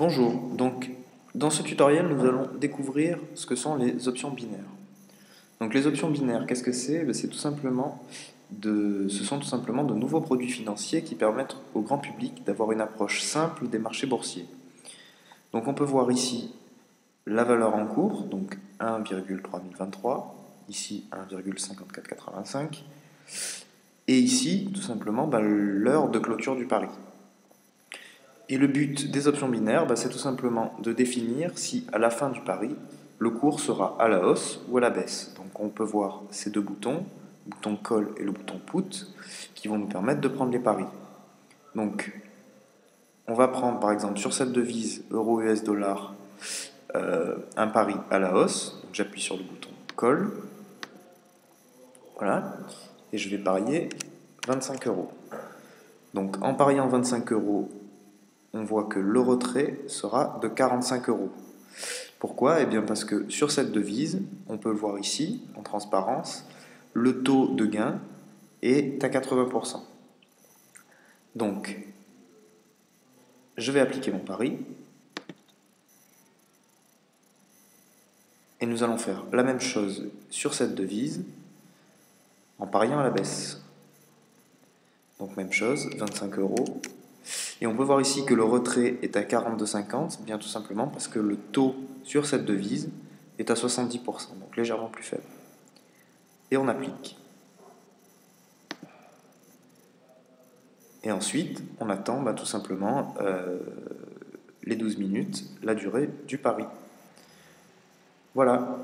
Bonjour, donc dans ce tutoriel nous allons découvrir ce que sont les options binaires. Donc les options binaires, qu'est-ce que c'est? Ce sont tout simplement de nouveaux produits financiers qui permettent au grand public d'avoir une approche simple des marchés boursiers. Donc on peut voir ici la valeur en cours, donc 1,3023, ici 1,5485, et ici tout simplement l'heure de clôture du pari. Et le but des options binaires, c'est tout simplement de définir si, à la fin du pari, le cours sera à la hausse ou à la baisse. Donc on peut voir ces deux boutons, le bouton call et le bouton put, qui vont nous permettre de prendre les paris. Donc on va prendre par exemple sur cette devise euro-US dollar un pari à la hausse. J'appuie sur le bouton call. Voilà. Et je vais parier 25 euros. Donc en pariant 25 euros, on voit que le retrait sera de 45 euros. Pourquoi? Eh bien parce que sur cette devise, on peut le voir ici, en transparence, le taux de gain est à 80%. Donc, je vais appliquer mon pari. Et nous allons faire la même chose sur cette devise, en pariant à la baisse. Donc même chose, 25 euros. Et on peut voir ici que le retrait est à 42,50, bien tout simplement parce que le taux sur cette devise est à 70%, donc légèrement plus faible. Et on applique. Et ensuite, on attend tout simplement les 12 minutes, la durée du pari. Voilà.